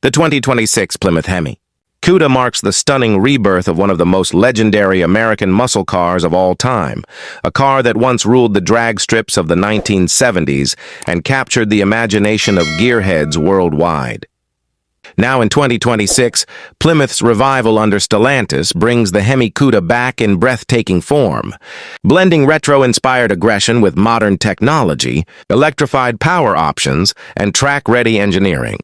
The 2026 Plymouth Hemi Cuda marks the stunning rebirth of one of the most legendary American muscle cars of all time, a car that once ruled the drag strips of the 1970s and captured the imagination of gearheads worldwide. Now in 2026, Plymouth's revival under Stellantis brings the Hemi Cuda back in breathtaking form, blending retro-inspired aggression with modern technology, electrified power options, and track-ready engineering.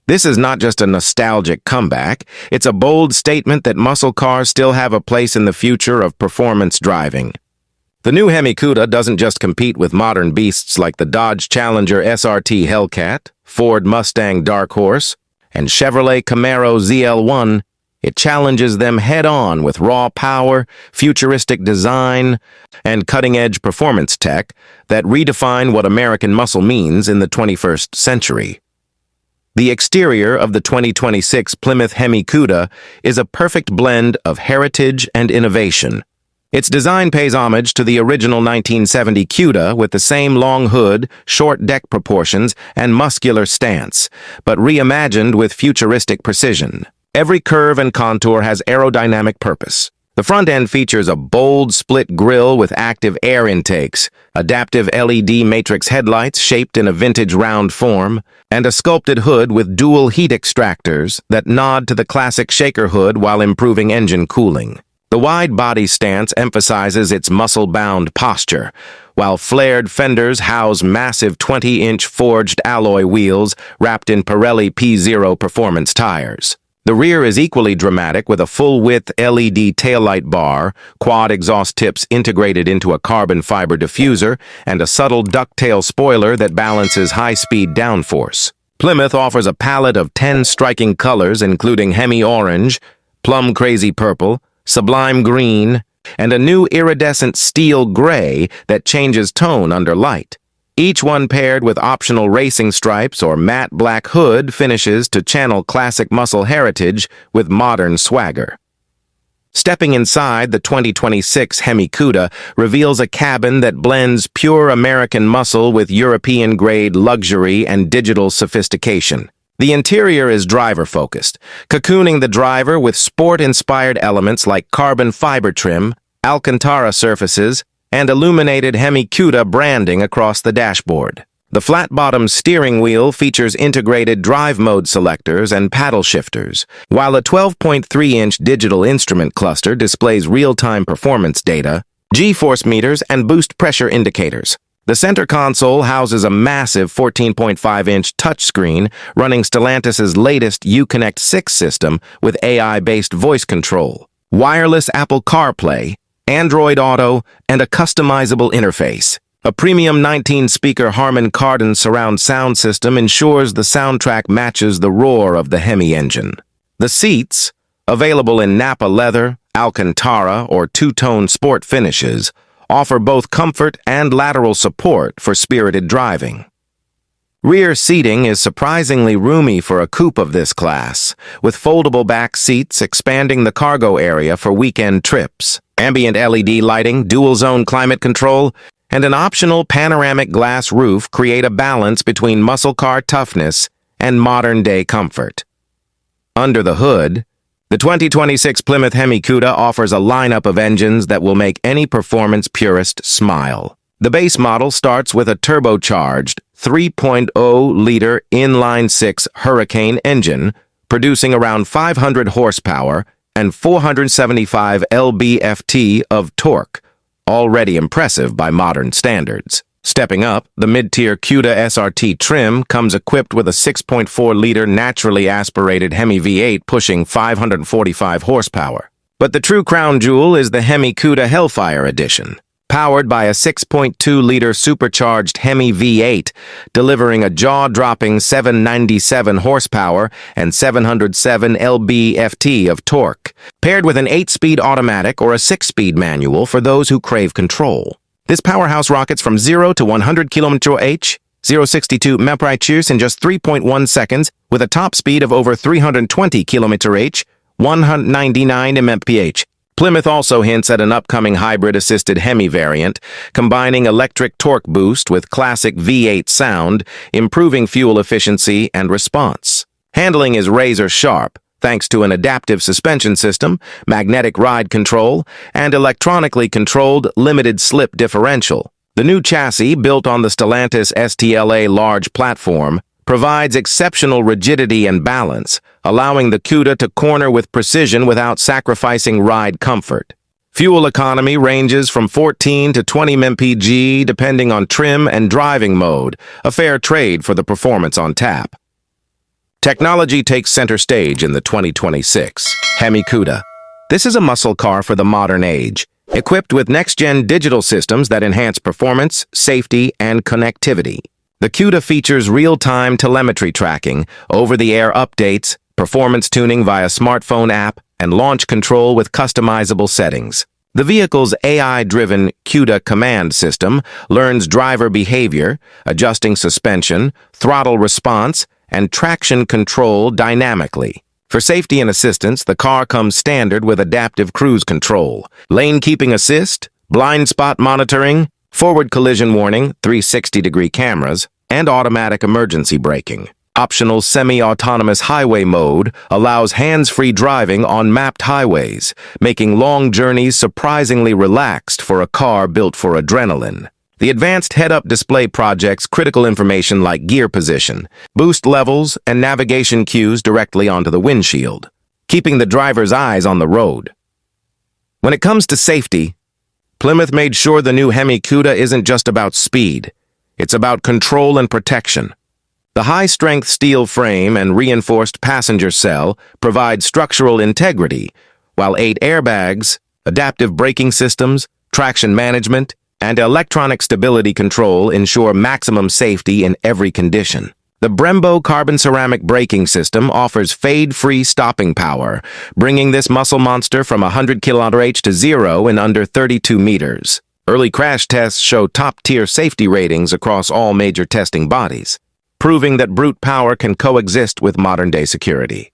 This is not just a nostalgic comeback, it's a bold statement that muscle cars still have a place in the future of performance driving. The new Hemi Cuda doesn't just compete with modern beasts like the Dodge Challenger SRT Hellcat, Ford Mustang Dark Horse, and Chevrolet Camaro ZL1. It challenges them head-on with raw power, futuristic design, and cutting-edge performance tech that redefine what American muscle means in the 21st century. The exterior of the 2026 Plymouth Hemi Cuda is a perfect blend of heritage and innovation. Its design pays homage to the original 1970 Cuda with the same long hood, short deck proportions, and muscular stance, but reimagined with futuristic precision. Every curve and contour has aerodynamic purpose. The front end features a bold split grille with active air intakes, adaptive LED matrix headlights shaped in a vintage round form, and a sculpted hood with dual heat extractors that nod to the classic shaker hood while improving engine cooling. The wide body stance emphasizes its muscle-bound posture, while flared fenders house massive 20-inch forged alloy wheels wrapped in Pirelli P0 performance tires. The rear is equally dramatic with a full-width LED taillight bar, quad exhaust tips integrated into a carbon fiber diffuser, and a subtle ducktail spoiler that balances high-speed downforce. Plymouth offers a palette of 10 striking colors including Hemi Orange, Plum Crazy Purple, Sublime Green, and a new iridescent steel gray that changes tone under light. Each one paired with optional racing stripes or matte black hood finishes to channel classic muscle heritage with modern swagger. Stepping inside, the 2026 Hemi Cuda reveals a cabin that blends pure American muscle with European-grade luxury and digital sophistication. The interior is driver-focused, cocooning the driver with sport-inspired elements like carbon fiber trim, Alcantara surfaces, and illuminated Hemi Cuda branding across the dashboard. The flat-bottom steering wheel features integrated drive mode selectors and paddle shifters, while a 12.3-inch digital instrument cluster displays real-time performance data, G-force meters, and boost pressure indicators. The center console houses a massive 14.5-inch touchscreen running Stellantis' latest Uconnect 6 system with AI-based voice control, wireless Apple CarPlay, Android Auto, and a customizable interface. A premium 19-speaker Harman Kardon surround sound system ensures the soundtrack matches the roar of the Hemi engine. The seats, available in Napa leather, Alcantara, or two-tone sport finishes, offer both comfort and lateral support for spirited driving. Rear seating is surprisingly roomy for a coupe of this class, with foldable back seats expanding the cargo area for weekend trips. Ambient LED lighting, dual-zone climate control, and an optional panoramic glass roof create a balance between muscle car toughness and modern-day comfort. Under the hood, the 2026 Plymouth Hemi Cuda offers a lineup of engines that will make any performance purist smile. The base model starts with a turbocharged 3.0-liter inline-six Hurricane engine, producing around 500 horsepower and 475 lb-ft of torque, already impressive by modern standards. Stepping up, the mid-tier Cuda SRT trim comes equipped with a 6.4-liter naturally aspirated Hemi V8 pushing 545 horsepower. But the true crown jewel is the Hemi Cuda Hellfire Edition, powered by a 6.2-liter supercharged Hemi V8, delivering a jaw-dropping 797 horsepower and 707 lb-ft of torque, paired with an 8-speed automatic or a 6-speed manual for those who crave control. This powerhouse rockets from 0 to 100 km/h, 0-62 mph in just 3.1 seconds, with a top speed of over 320 km/h, 199 mph. Plymouth also hints at an upcoming hybrid-assisted Hemi variant, combining electric torque boost with classic V8 sound, improving fuel efficiency and response. Handling is razor sharp, thanks to an adaptive suspension system, magnetic ride control, and electronically controlled limited slip differential. The new chassis, built on the Stellantis STLA large platform, provides exceptional rigidity and balance, allowing the Cuda to corner with precision without sacrificing ride comfort. Fuel economy ranges from 14 to 20 mpg depending on trim and driving mode, a fair trade for the performance on tap. Technology takes center stage in the 2026 Hemi Cuda. This is a muscle car for the modern age, equipped with next-gen digital systems that enhance performance, safety, and connectivity. The Cuda features real-time telemetry tracking, over-the-air updates, performance tuning via smartphone app, and launch control with customizable settings. The vehicle's AI-driven Cuda command system learns driver behavior, adjusting suspension, throttle response, and traction control dynamically. For safety and assistance, the car comes standard with adaptive cruise control, lane keeping assist, blind spot monitoring, forward collision warning, 360-degree cameras, and automatic emergency braking. Optional semi-autonomous highway mode allows hands-free driving on mapped highways, making long journeys surprisingly relaxed for a car built for adrenaline. The advanced head-up display projects critical information like gear position, boost levels, and navigation cues directly onto the windshield, keeping the driver's eyes on the road. When it comes to safety, Plymouth made sure the new Hemi Cuda isn't just about speed. It's about control and protection. The high-strength steel frame and reinforced passenger cell provide structural integrity, while 8 airbags, adaptive braking systems, traction management, and electronic stability control ensure maximum safety in every condition. The Brembo carbon ceramic braking system offers fade-free stopping power, bringing this muscle monster from 100 km/h to 0 in under 32 meters. Early crash tests show top-tier safety ratings across all major testing bodies, proving that brute power can coexist with modern-day security.